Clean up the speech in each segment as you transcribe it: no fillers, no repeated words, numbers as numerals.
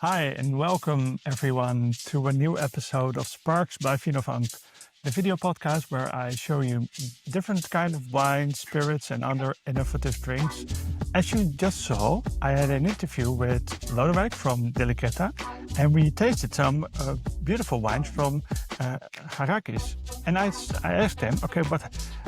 Hi, and welcome everyone to a new episode of Sparks by VinoVonk, the video podcast where I show you different kind of wines, spirits, and other innovative drinks. As you just saw, I had an interview with Lodewijk from Delicata, and we tasted some beautiful wines from Garakis. And I asked him, okay, but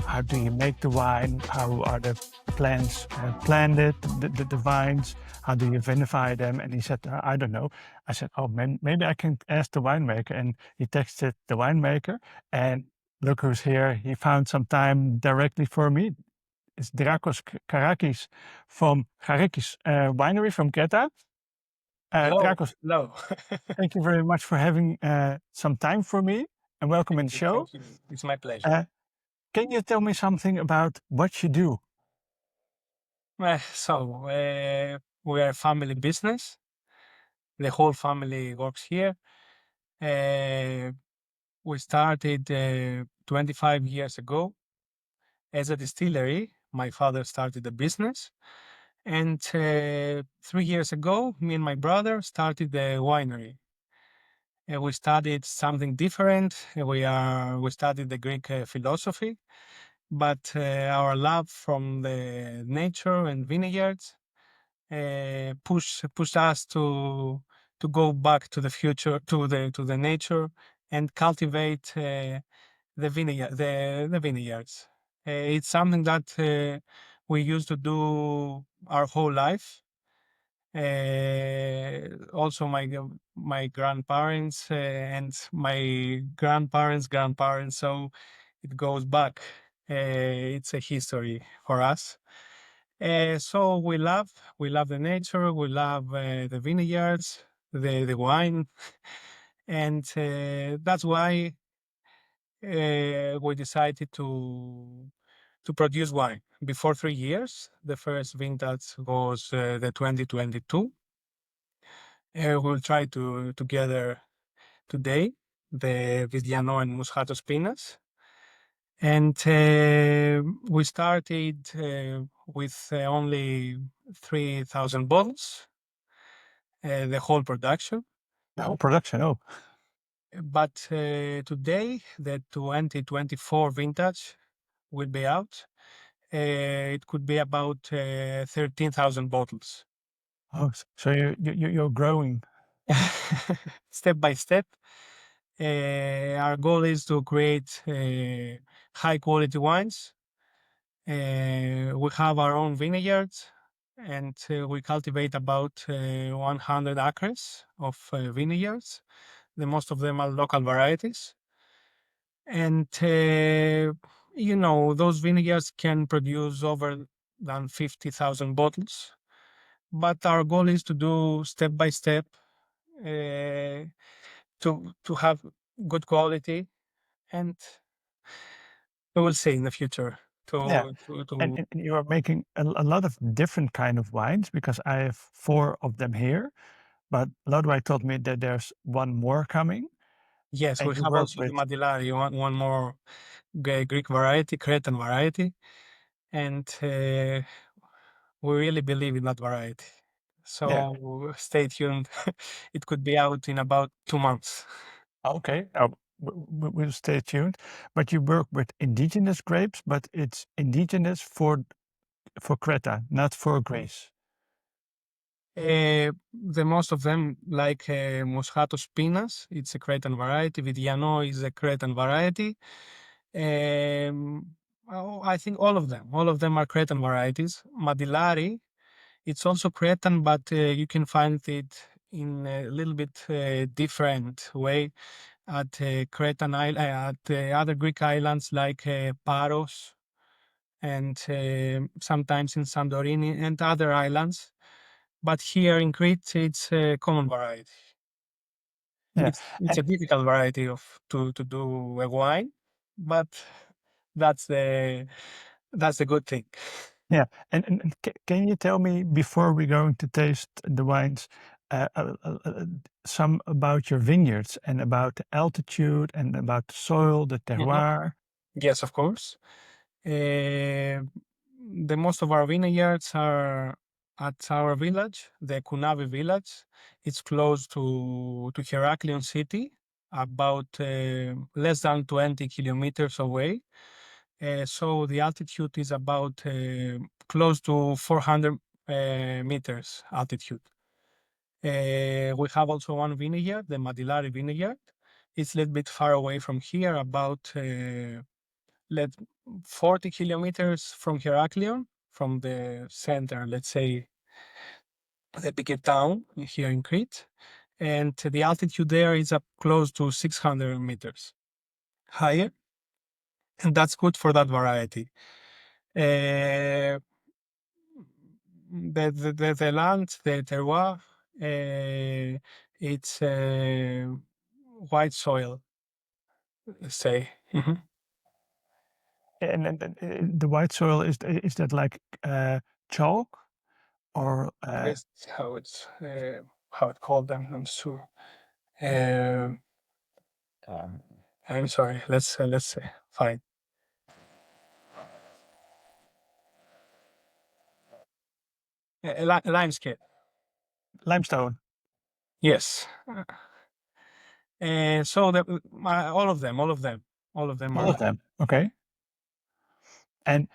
how do you make the wine? How are the plants planted, the vines? How do you vinify them? And he said, I don't know. I said, oh, maybe I can ask the winemaker. And he texted the winemaker. And look who's here. He found some time directly for me. It's Drakos Garakis from Garakis Winery from Crete. Hello, Drakos, hello. thank you very much for having some time for me and welcome in the show. Thank you. It's my pleasure. Uh, can you tell me something about what you do? We are a family business. The whole family works here. We started 25 years ago as a distillery. My father started the business. And 3 years ago, me and my brother started the winery. We studied something different. We studied the Greek philosophy, but our love from the nature and vineyards pushed us to go back to the future, to the nature, and cultivate the vineyards. It's something that we used to do our whole life. Also, my grandparents and my grandparents. So it goes back. It's a history for us. So we love the nature, we love the vineyards, the wine, and that's why we decided to produce wine. Before 3 years, the first vintage was the 2022. We'll try to together today the Vidiano and Muscat of Spinas. And we started with only 3,000 bottles, the whole production. The whole production. Oh, But today, the 2024 vintage will be out. It could be about 13,000 bottles. oh, so you're growing. Step by step, our goal is to create high quality wines. We have our own vineyards, and we cultivate about 100 acres of vineyards. The most of them are local varieties. And, those vineyards can produce over than 50,000 bottles. But our goal is to do step by step to have good quality, and we will see in the future Yeah. to And you are making a lot of different kind of wines because I have four of them here. But Lodewijk told me that there's one more coming, yes, and we you have work also the with Mandilari, one more Greek variety, Cretan variety, and we really believe in that variety. yeah. So stay tuned. It could be out in about 2 months. Okay. We'll stay tuned. But you work with indigenous grapes, but it's indigenous for Crete, not for Greece. The most of them, like Muscat of Spinas, it's a Cretan variety. Vidiano is a Cretan variety. I think all of them are Cretan varieties. Mandilari, it's also Cretan, but you can find it in a little bit different way at other Greek islands like Paros and sometimes in Santorini and other islands. But here in Crete, it's a common variety. Yeah. It's a difficult variety to do a wine, but that's the that's the good thing. Yeah, and can you tell me before we're going to taste the wines, some about your vineyards and about the altitude and about the soil, the Mhm. terroir? Yes, of course. The most of our vineyards at our village, the Kunavi village. It's close to Heraklion city, about less than 20 kilometers away. So the altitude is about close to 400 meters altitude. We have also one vineyard, the Mandilari vineyard. It's a little bit far away from here, about let 40 kilometers from Heraklion, from the center, let's say the biggest town here in Crete. And the altitude there is up close to 600 meters higher, and that's good for that variety. Uh, the land, the terroir, it's white soil, let's say. Mhm. And the white soil is that like chalk or That's how it called them. I'm sure. Uh, I'm sorry. Let's find limescale. limestone? Yes. So all of them, are All of like. them. Okay. And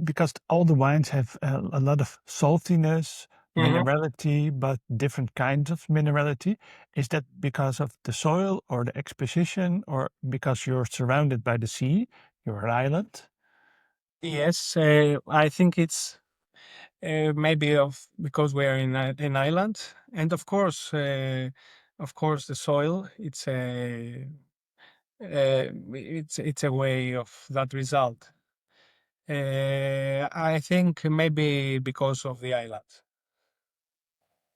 because all the wines have a lot of saltiness, Mhm. minerality, but different kinds of minerality. Is that because of the soil or the exposition, or because you're surrounded by the sea, you're an island? Yes, I think it's maybe of because we are in an island, and of course, the soil. It's a way of that result. I think maybe because of the island.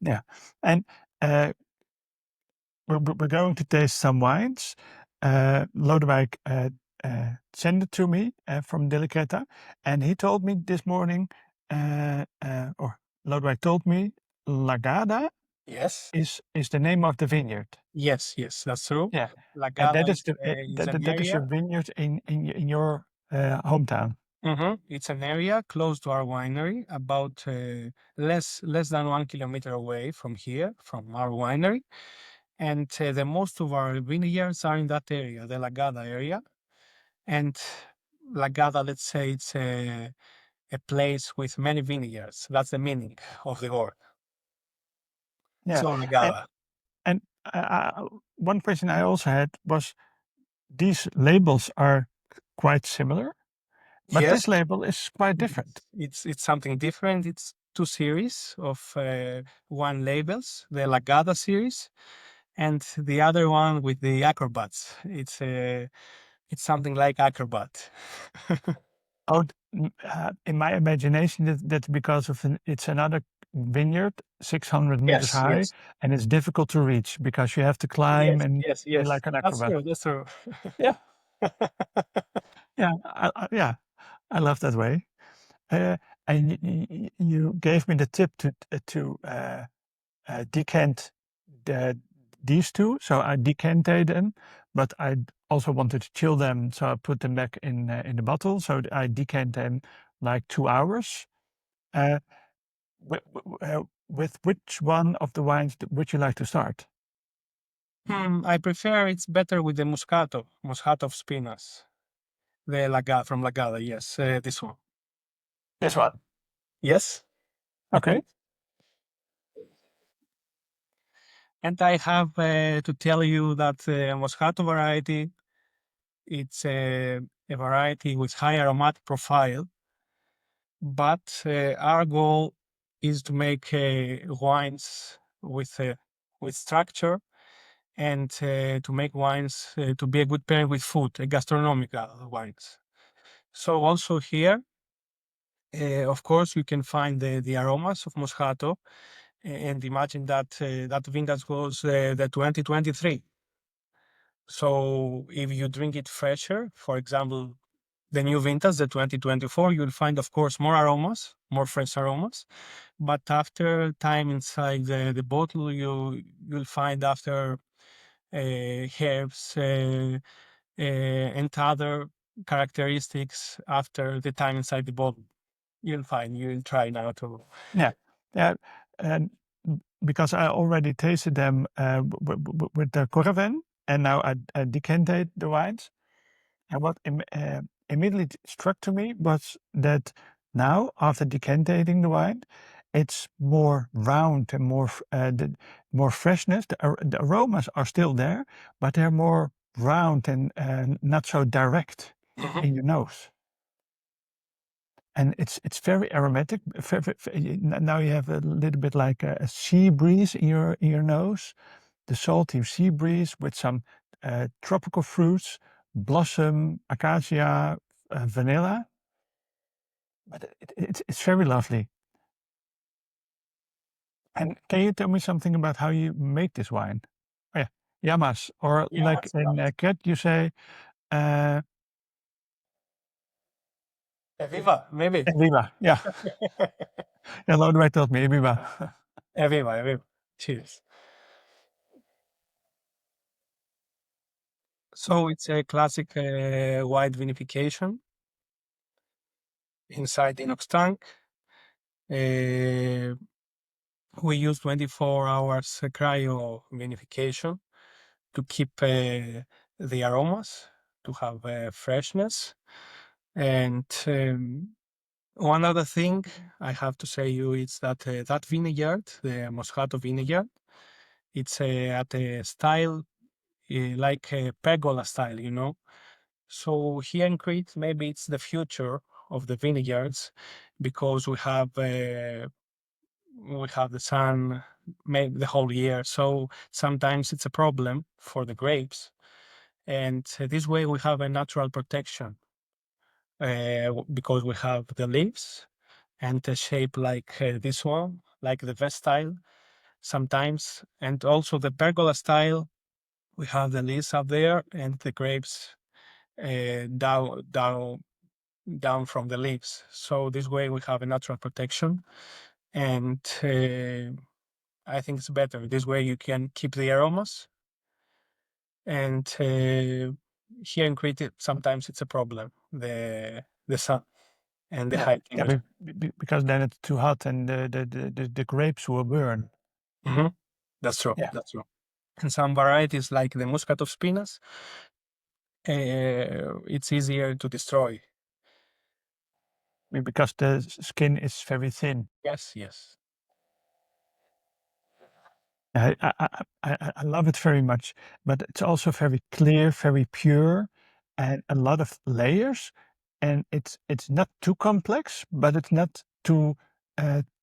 Yeah. And uh, we're going to taste some wines. Lodewijk sent it to me from Delicata, and he told me this morning, or Lodewijk told me, Lagada Yes. is the name of the vineyard. Yes, that's true. Yeah, and Lagada that is is an that is your area. vineyard in your hometown. It's an area close to our winery, about less than 1 kilometer away from here, from our winery. And the most of our vineyards are in that area, the Lagada area. And Lagada, let's say, it's a place with many vineyards. That's the meaning of the word. Yeah, So and Lagada. and one question I also had was, these labels are quite similar, but Yes, this label is quite different. it's something different. It's two series of one labels, the Lagada series, and the other one with the Acrobats. It's something like Acrobat. Oh, in my imagination, that's because of it's another vineyard, 600 meters Yes, high, yes, and it's difficult to reach because you have to climb and be yes. like an That's acrobat. true. That's true. Yeah, yeah, yeah. I love that way. And you gave me the tip to decant the, these two, so I decanted them, but I also wanted to chill them, so I put them back in the bottle. So I decant them like 2 hours. Uh, with which one of the wines would you like to start? I prefer it's better with the Muscat of Spinas, the Lagada from Lagada. Yes, this one. This one. Yes. Okay. And I have to tell you that Moscato variety, it's a variety with high aromatic profile, but our goal is to make wines with structure, and to make wines to be a good pairing with food, a gastronomical wines. So also here, of course, you can find the aromas of Moscato, and imagine that that vintage was the 2023. So if you drink it fresher, for example, the new vintage, the 2024, you'll find, of course, more aromas, more fresh aromas. But after time inside the bottle, you'll find after herbs and other characteristics after the time inside the bottle. You'll try now to. Yeah. Yeah, and because I already tasted them with the Corven, and now I decanted the wines. And what immediately struck to me was that now, after decantating the wine, it's more round and more freshness. The aromas are still there, but they're more round and not so direct in your nose. And it's very aromatic. Now you have a little bit like a sea breeze in your nose, the salty sea breeze with some tropical fruits, blossom, acacia, vanilla. But it's very lovely. And can you tell me something about how you make this wine? Oh, yeah, Yamas, or Yeah, like that's in right. Crete, you say Eviva, maybe. Viva. Yeah, yeah, Lodewijk told me Viva. Eviva, Eviva. Cheers. So it's a classic white vinification inside inox tank. Uh, we use 24 hours cryo-vinification to keep the aromas, to have freshness. And one other thing I have to say you is that that vineyard, the Muscat of vineyard, it's at a style like a pergola style, you know. So here in Crete, maybe it's the future of the vineyards because we have the sun maybe the whole year. So sometimes it's a problem for the grapes, and this way we have a natural protection because we have the leaves and a shape like this one, like the vest style sometimes, and also the pergola style. We have the leaves up there and the grapes down from the leaves. So this way we have a natural protection, and I think it's better. This way you can keep the aromas, and here in Crete sometimes it's a problem, the sun and the Yeah, high yeah, temperature. because then it's too hot and the grapes will burn. Hmm. That's true. Yeah, That's true. And some varieties like the Muscat of Spinas, it's easier to destroy. because the skin is very thin. Yes, yes. I love it very much, but it's also very clear, very pure, and a lot of layers. And it's not too complex, but it's not too.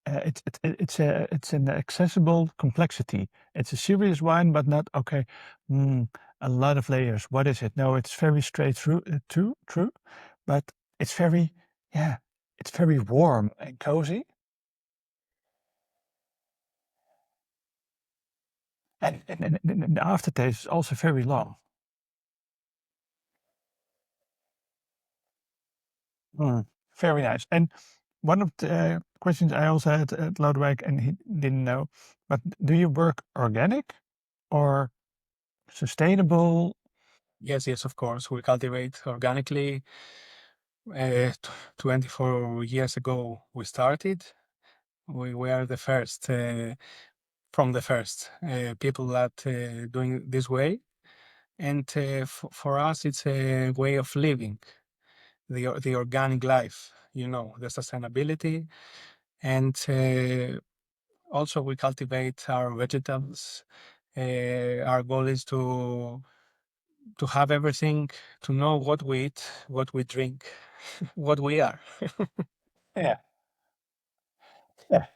It's an accessible complexity. It's a serious wine, but not okay. Mm, a lot of layers. What is it? No, it's very straight through. True, but it's very yeah. It's very warm and cozy, and the aftertaste is also very long. Mm, very nice. And one of the questions I also had at Lodewijk, and he didn't know, but do you work organic or sustainable? Yes, yes, of course. We cultivate organically. 24 years ago, we started. We were the first, from the first, people that doing this way. And for us, it's a way of living the organic life, you know, the sustainability. And also, we cultivate our vegetables. Our goal is to have everything, to know what we eat, what we drink, what we are. Yeah, yeah,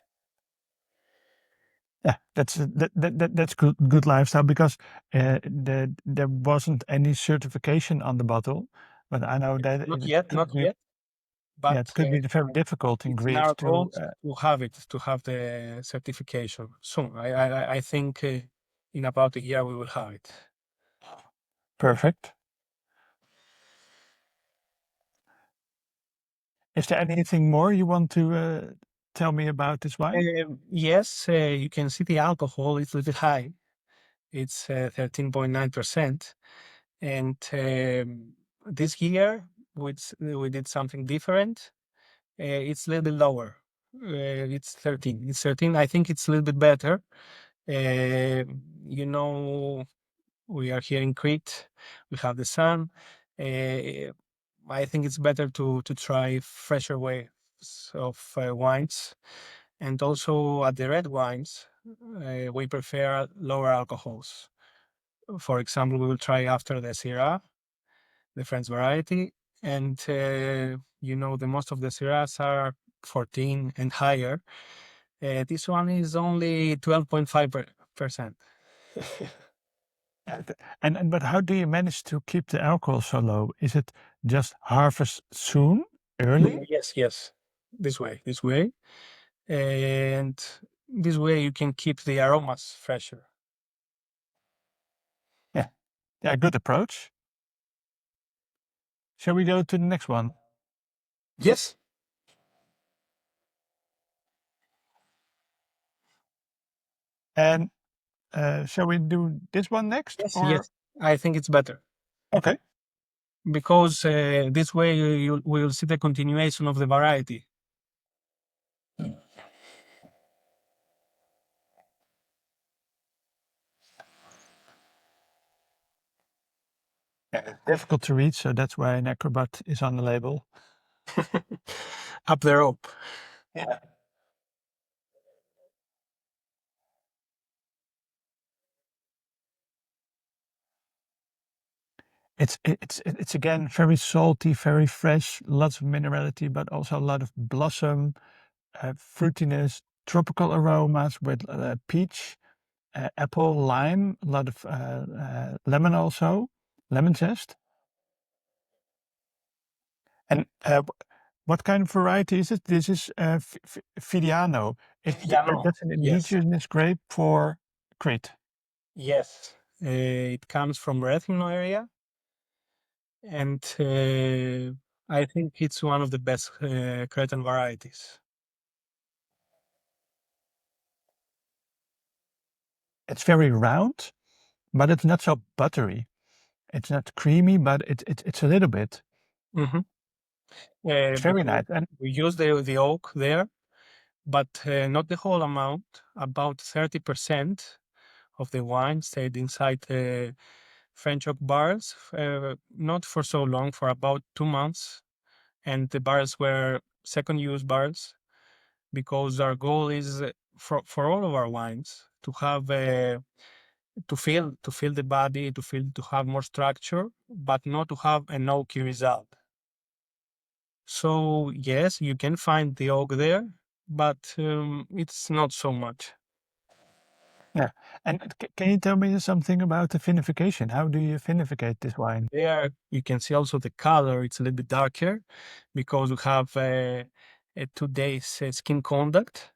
yeah. That's good lifestyle because there wasn't any certification on the bottle, but I know that Not it yet, could not be yet, yeah but it could be very difficult in it's in Greece our to goals to have the certification soon. I think in about a year we will have it. perfect. Is there anything more you want to tell me about this wine? Yes, you can see the alcohol is a little bit high. It's 13.9%. And this year we did something different. It's a little bit lower. It's 13. It's 13. I think it's a little bit better. Uh, you know, we are here in Crete. We have the sun. Uh, I think it's better to try fresher ways of wines, and also at the red wines, we prefer lower alcohols. For example, we will try after the Syrah, the French variety, and the most of the Syrahs are 14 and higher. This one is only 12.5%. And but how do you manage to keep the alcohol so low? Is it just harvest soon, early? Yes, yes. This way. And this way you can keep the aromas fresher. Yeah, yeah, good approach. Shall we go to the next one? Yes. And shall we do this one next? Yes, Or yes. I think it's better okay, because this way you will see the continuation of the variety. yeah, it's difficult to read, so that's why an Acrobat is on the label. Up the rope. Yeah. It's again very salty, very fresh, lots of minerality, but also a lot of blossom, fruitiness, tropical aromas with peach, apple, lime, a lot of lemon also, lemon zest. And what kind of variety is it? This is Vidiano. Vidiano. That's an Yes. indigenous grape for Crete. Yes. It comes from Rethymno area, and I think it's one of the best Cretan varieties. It's very round, but it's not so buttery. It's not creamy, but it's a little bit. Mm-hmm. It's very Because nice. And we use the oak there, but not the whole amount. About 30% of the wine stayed inside the French oak barrels, not for so long, for about 2 months. And the barrels were second use barrels because our goal is for all of our wines to have to feel the body, to have more structure, but not to have an oaky result. So yes, you can find the oak there, but it's not so much. yeah. And can you tell me something about the vinification? How do you vinificate this wine? There you can see also the color. It's a little bit darker because we have a 2 days skin contact.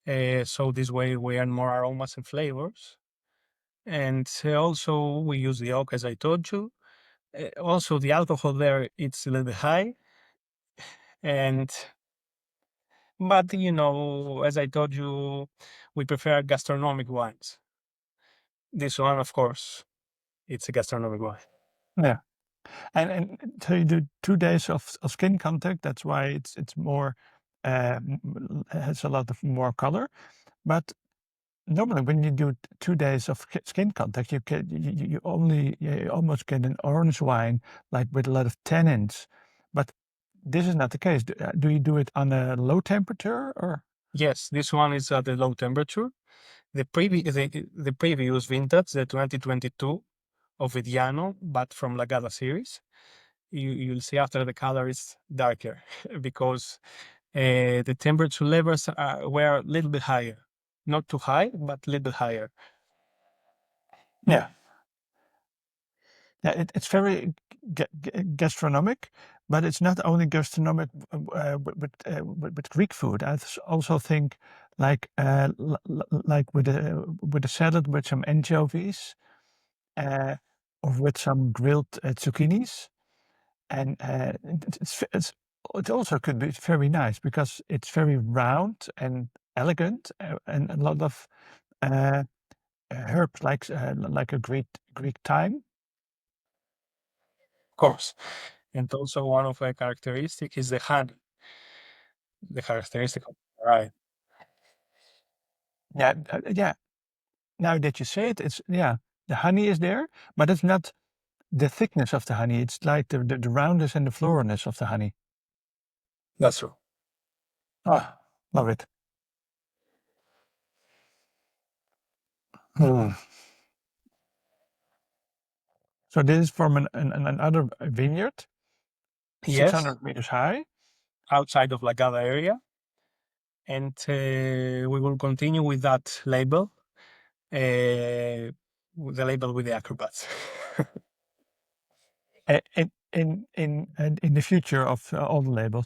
So this way we earn more aromas and flavors. And also we use the oak, as I told you. Also the alcohol there, it's a little bit high. And but as I told you, we prefer gastronomic wines. This one, of course, it's a gastronomic wine. Yeah. And so you do 2 days of skin contact. That's why it's more has a lot of more color. But normally, when you do 2 days of skin contact, you almost get an orange wine, like with a lot of tannins. But this is not the case. Do you do it on a low temperature or? Yes, this one is at a low temperature. The previous vintage, the 2022 of Vidiano, but from Lagada series, you'll see after the color is darker because the temperature levels were a little bit higher. Not too high, but a little bit higher. Yeah. Yeah, it's very gastronomic, but it's not only gastronomic with Greek food. Also think like like with a salad with some anchovies, uh, or with some grilled zucchinis, and it also could be very nice because it's very round and elegant, and a lot of uh, herbs like a Greek thyme. Of course. And also one of the characteristic is the honey. the characteristic of the variety. Yeah, yeah. Now that you say it, it's the honey is there, but it's not the thickness of the honey. It's like the roundness and the floralness of the honey. That's true. Oh, love it. Mm. So this is from another vineyard, Yes, 600 meters high. outside of Lagada area, and we will continue with that label, the label with the acrobats. In the future of all the labels.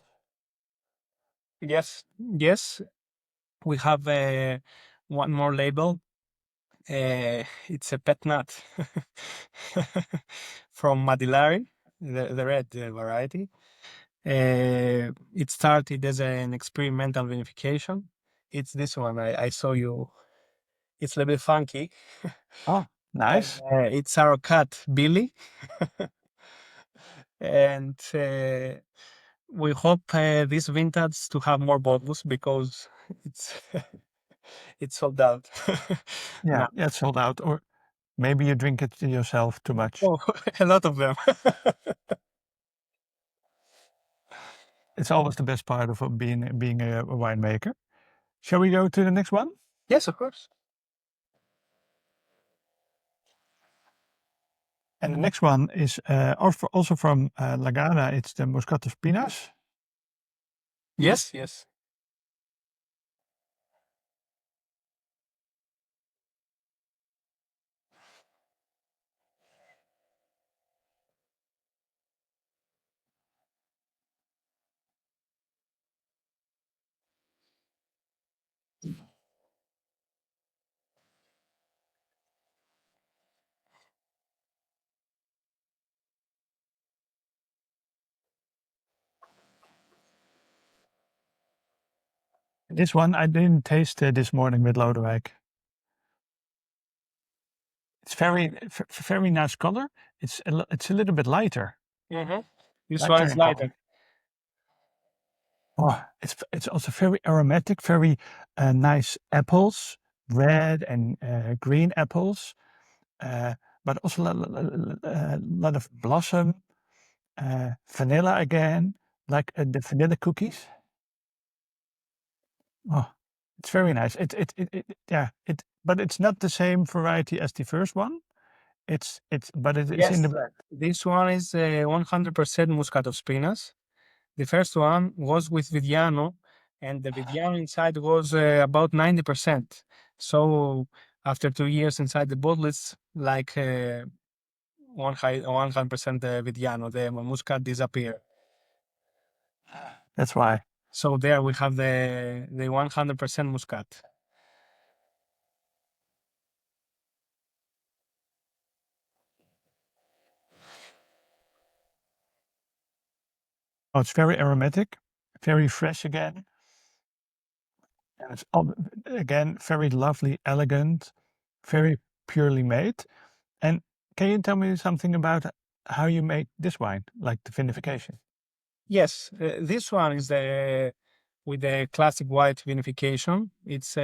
Yes, yes, we have one more label. It's a Pét-Nat from Mandilari, the red variety. It started as an experimental vinification. It's this one I saw you. It's a little bit funky. Oh, nice. It's our cat Billy, and we hope this vintage to have more bottles because it's it's sold out Yeah, now. yeah, it's sold out. Or maybe you drink it yourself too much. Oh, a lot of them. It's always the best part of being a winemaker. Shall we go to the next one? Yes, of course. And the next one is also from Lagada. It's the Muscat of Spina. Yes, yes. This one I didn't taste this morning with Lodewijk. It's very nice color. It's a little bit lighter, Mm-hmm. This one lighter is in color. lighter. Oh, it's also very aromatic, very nice apples, red and green apples, but also a lot of blossom, vanilla again, like the vanilla cookies. Oh, it's very nice. Yeah, but it's not the same variety as the first one. But it's in the Yes. blend. This one is 100% Muscat of Spinas. The first one was with Vidiano, and the Vidiano inside was about 90%. So after 2 years inside the bottle, it's like 100% Vidiano. The Muscat disappear. That's why. So there we have the 100% Muscat. Oh, it's very aromatic, very fresh again, and it's again very lovely, elegant, very purely made. And can you tell me something about how you make this wine, like the vinification? Yes, this one is the with the classic white vinification. It's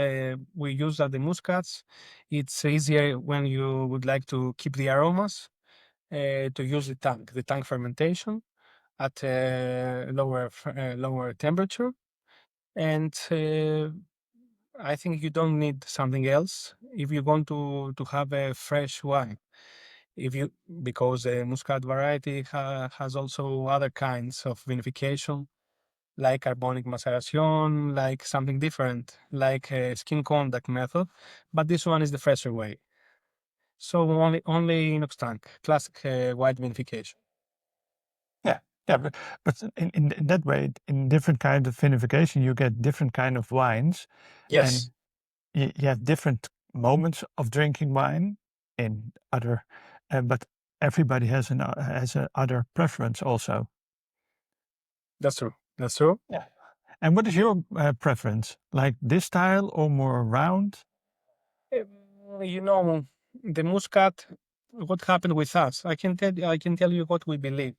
we use the muscats. It's easier when you would like to keep the aromas to use the tank fermentation at lower temperature, and I think you don't need something else if you want to have a fresh wine. If you Because the muscat variety has also other kinds of vinification like carbonic maceration, like something different, like a skin contact method, but this one is the fresher way. So only inox tank, classic white vinification. Yeah, yeah, but in that way, in different kind of vinification, you get different kind of wines, and Yes, you have different moments of drinking wine in other, but everybody has a other preference also. that's true. That's true. Yeah. And what is your preference? Like this style or more round? You know, the muscat. What happened with us? I can tell you what we believe.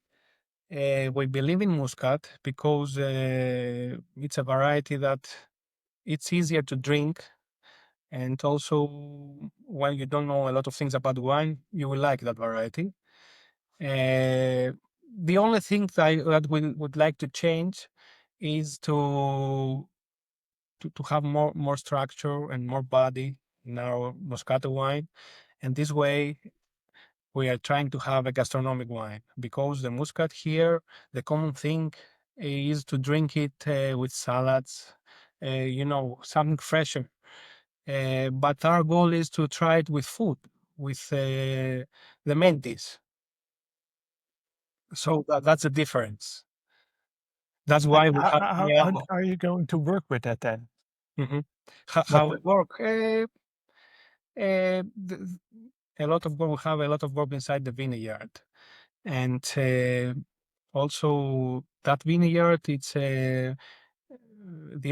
We believe in Muscat because it's a variety that it's easier to drink, and also when you don't know a lot of things about wine, you will like that variety. The only thing that we would like to change is to have more structure and more body in our Moscato wine, and this way we are trying to have a gastronomic wine because the Muscat here, the common thing is to drink it with salads, something fresher. But our goal is to try it with food, with the main dish. So that's the difference. That's And why we have how Vidiano. are you going to work with that then? Mhm. How, What? how we work? Th- a lot of work. We have a lot of work inside the vineyard, and also that vineyard. It's the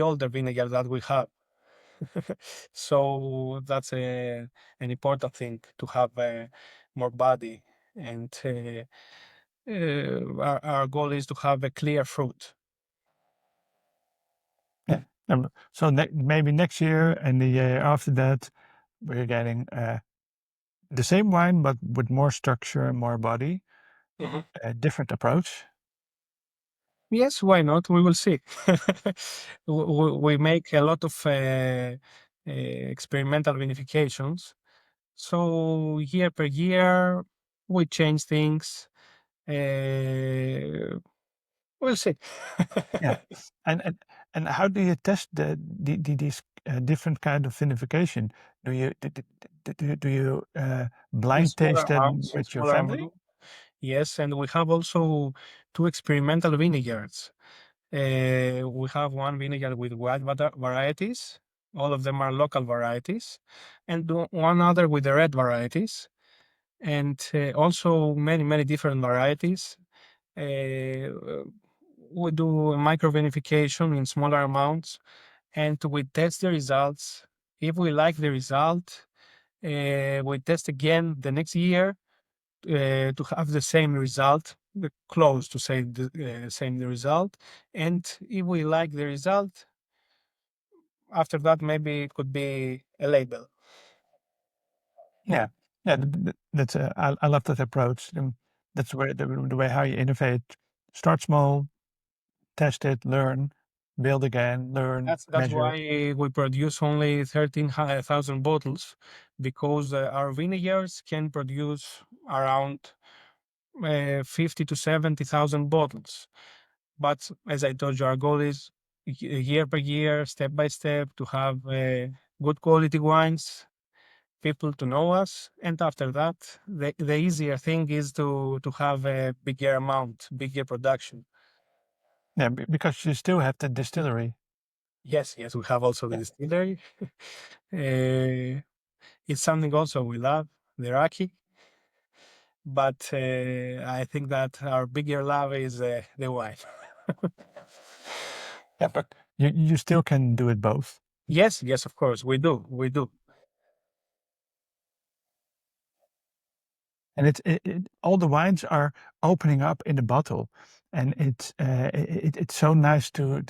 older vineyard that we have. So that's an important thing to have more body, and our goal is to have a clear fruit. Yeah. So maybe next year and the year after that, we're getting the same wine, but with more structure and more body, Mhm. a different approach. Yes, why not? We will see. We make a lot of experimental vinifications. So year per year, we change things. We'll see. Yeah. And and and how do you test these different kind of vinification? Do you In blind taste smaller them amounts, in with your smaller family? amount. Yes, and we have also two experimental vineyards. We have one vineyard with white varieties. All of them are local varieties, and one other with the red varieties, and also many different varieties. Uh, we do micro-vinification in smaller amounts, and we test the results. If we like the result, we test again the next year to have the same result, close to say the same result. And if we like the result, after that maybe it could be a label. Yeah. Yeah. That's I love that approach. That's where the way how you innovate. Start small, test it, learn, build again, learn, That's measure. why we produce only 13,000 bottles, because our vineyards can produce around 50 to 70,000 bottles. But as I told you, our goal is year by year, step by step, to have good quality wines, people to know us, and after that, the easier thing is to have a bigger amount, bigger production. Yeah, because you still have the distillery. Yes, we have also the Yeah. distillery. It's something also we love, the Raki. But I think that our bigger love is the wine. Yeah, but you still can do it both. Yes, of course, we do. And all the wines are opening up in the bottle, and it's so nice to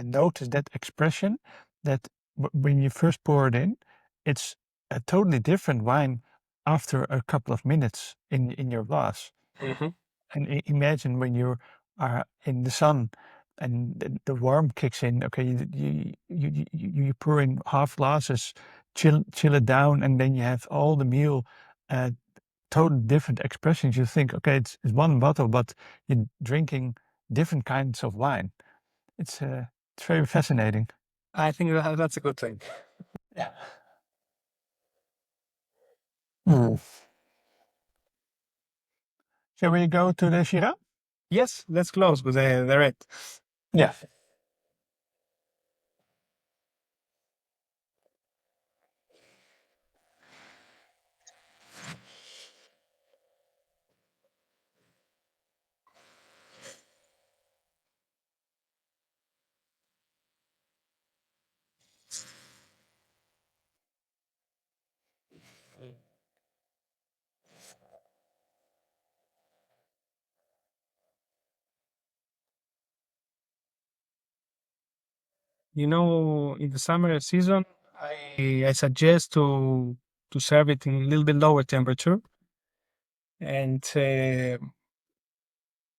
notice that expression that when you first pour it in, it's a totally different wine after a couple of minutes in your glass. Mhm. And imagine when you are in the sun and the warmth kicks in. Okay, you pour in half glasses, chill it down, and then you have all the meal. Uh, Total different expressions. You think, okay, it's one bottle, but you're drinking different kinds of wine. It's very fascinating. I think that's a good thing. Yeah. Mm. Shall we go to the Syrah? Yes, let's close with the red. Yeah. In the summer season, I suggest to serve it in a little bit lower temperature, and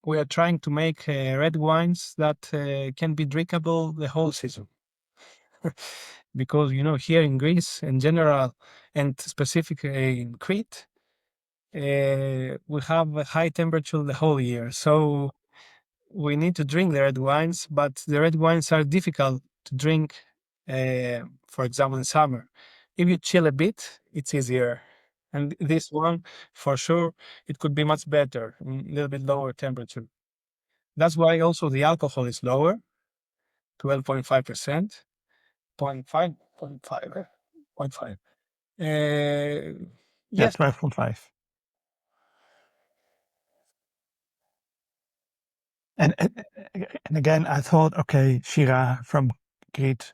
we are trying to make red wines that can be drinkable the whole season. Because here in Greece in general, and specifically in Crete, we have a high temperature the whole year. So we need to drink the red wines, but the red wines are difficult to drink, for example, in summer. If you chill a bit, it's easier. And this one, for sure, it could be much better, a little bit lower temperature. That's why also the alcohol is lower, 12.5%, 0.5, 0.5, 0.5. Yeah, Yes, 12.5. And again, I thought, okay, Syrah from Crete,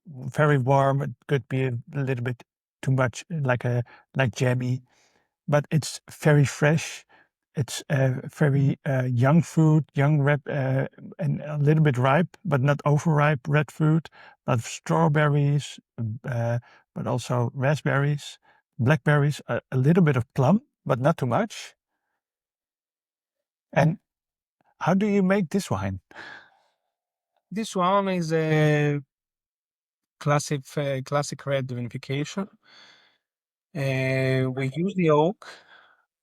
very warm. It could be a little bit too much, like jammy, but it's very fresh. It's very young fruit, young red, and a little bit ripe, but not overripe red fruit. But strawberries, uh, but also raspberries, blackberries, a little bit of plum, but not too much. And how do you make this wine? this one is a classic red vinification. We use the oak,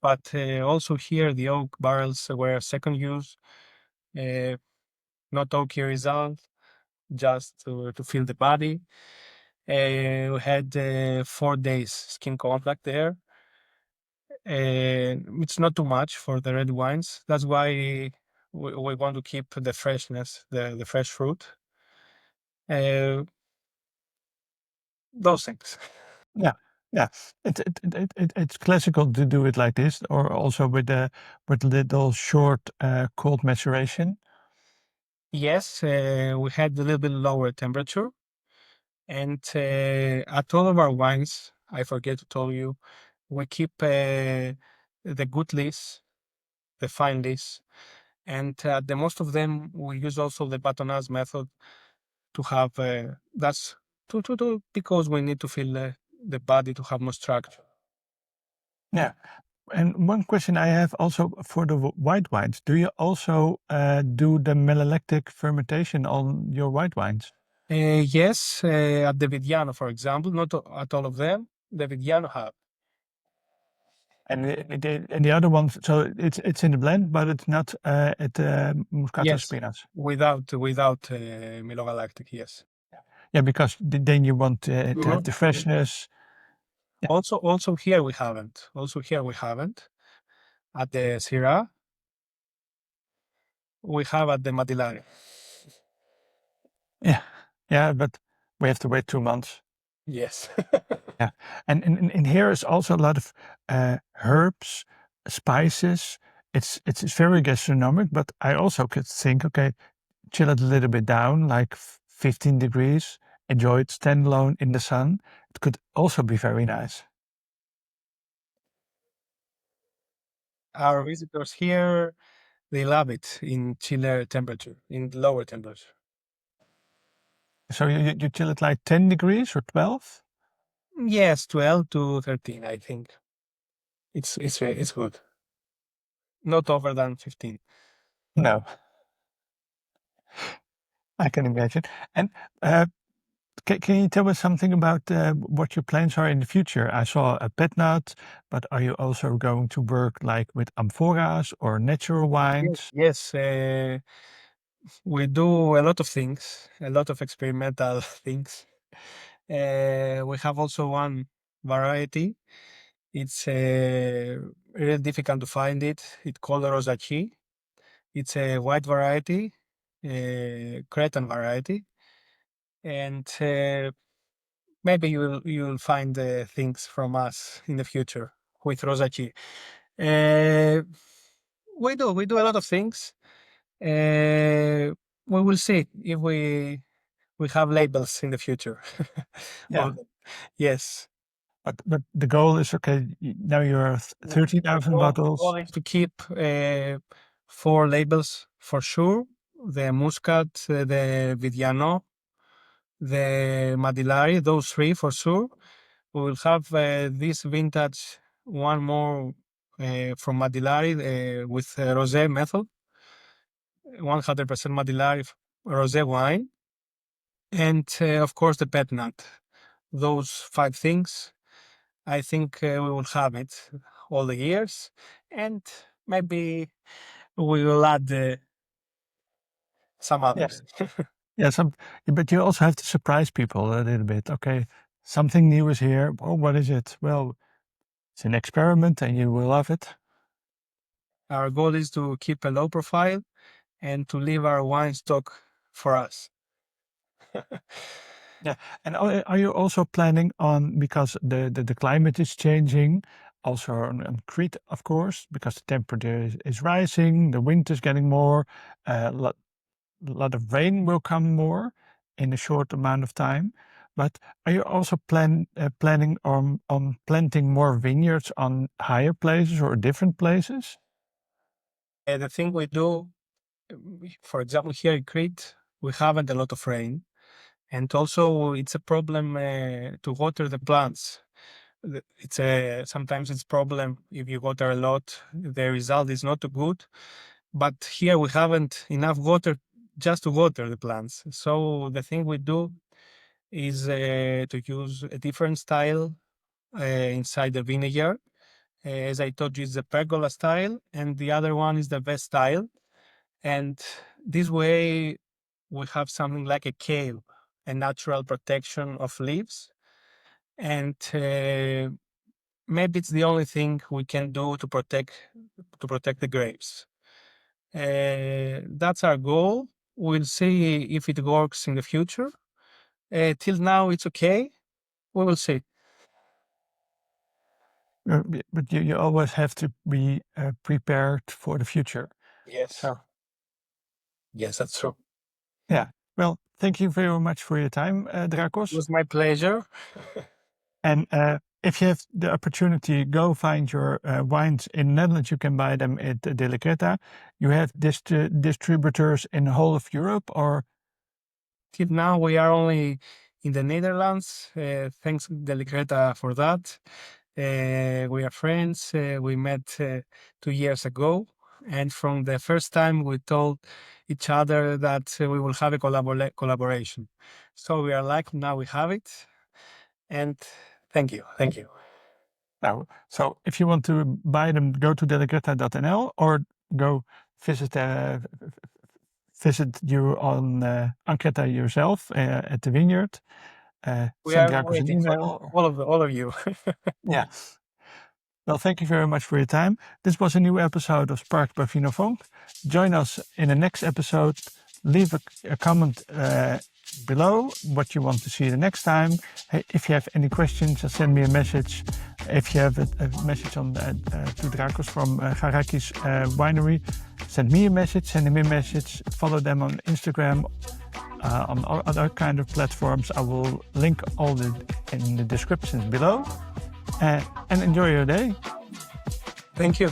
but also here the oak barrels were second use, uh, not oaky result, just to fill the body. We had 4 days skin contact there. It's not too much for the red wines. That's why we want to keep the freshness, the fresh fruit. Uh, those things. Yeah, yeah. It's classical to do it like this, or also with little short cold maceration. Yes, we had a little bit lower temperature, and at all of our wines, I forget to tell you, we keep the good lees, the fine lees, and the most of them we use also the batonnage method to have that's to because we need to fill the body to have more structure. Yeah. And one question I have also for the white wines, do you also do the malolactic fermentation on your white wines? Yes, at the Vidiano, for example, not at all of them. The Vidiano have. And the other ones, so it's in the blend, but it's not at the Muscat of Yes, Spina. without Milo-galactic, yes. Yeah, because then you want to have the Mhm. freshness. Yeah, Also here we haven't. Also here we haven't. At the Syrah, we have at the Mandilari. yeah, yeah. But we have to wait 2 months. Yes. Yeah, and in here is also a lot of herbs, spices. It's very gastronomic, but I also could think, okay, chill it a little bit down, like 15 degrees. Enjoy it standalone in the sun. It could also be very nice. Our visitors here, they love it in chiller temperature, in lower temperature. So you chill it like 10 degrees or 12? Yes, 12 to 13, I think. It's good. Not over than 15. No, I can imagine. And uh, can you tell us something about what your plans are in the future? I saw a Pét-Nat, but are you also going to work like with amphoras or natural Yes, wines? yes, we do a lot of things, a lot of experimental things. We have also one variety. It's really difficult to find it. It's called Rosachi. It's a white variety, Cretan variety, and maybe you'll find things from us in the future with Rosachi. Uh, we do a lot of things. Uh, we will see if we have labels in the future. Yeah, Oh, yes. but the goal is okay. Now you're The 13,000 goal bottles. is to keep 4 labels for sure: the Muscat, the Vidiano, the Mandilari, those three for sure. We will have this vintage, one more from Mandilari with rosé method, 100% Mandilari rosé wine, and of course the Pét-Nat. Those five things, I think we will have it all the years, and maybe we will add some Yeah. others. Yeah, but you also have to surprise people a little bit. Okay, something new is here. Oh, what is it? Well, it's an experiment and you will love it. Our goal is to keep a low profile and to leave our wine stock for us. Yeah, and are you also planning on, because the climate is changing, also on Crete, of course, because the temperature is rising, the wind is getting more, a lot of rain will come more in a short amount of time. But are you also planning on planting more vineyards on higher places or different places? The thing we do, for example, here in Crete, we haven't a lot of rain, and also it's a problem to water the plants. It's sometimes it's problem if you water a lot, the result is not too good. But here we haven't enough water just to water the plants. So the thing we do is to use a different style inside the vineyard. As I told you, it's the pergola style, and the other one is the vest style. And this way, we have something like a cave, a natural protection of leaves. And maybe it's the only thing we can do to protect the grapes. That's our goal. We'll see if it works in the future. Till now, it's okay. We will see. But you always have to be prepared for the future. Yes. So, Yes, that's true. yeah. Well, thank you very much for your time, It Drakos. was my pleasure. And if you have the opportunity, go find your wines in Netherlands. You can buy them at De La Creta. You have distributors in the whole of Europe, or Till now, we are only in the Netherlands. Thanks, Delicreta, for that. We are friends. We met 2 years ago. And from the first time, we told each other that we will have a collaboration. So we are like, now we have it. And thank you. Thank you. now. So if you want to buy them, go to delagreta.nl or go visit visit you on Ankreta yourself at the vineyard. We Send are Drakos an waiting for email. all of you. Yeah. Well, thank you very much for your time. This was a new episode of Sparks by VinoVonk. Join us in the next episode. Leave a comment below what you want to see the next time. Hey, if you have any questions, just send me a message. If you have a message on to Drakos from Garakis Winery, send me a message, send him a message. Follow them on Instagram, on other kind of platforms. I will link all in the descriptions below. And enjoy your day. Thank you.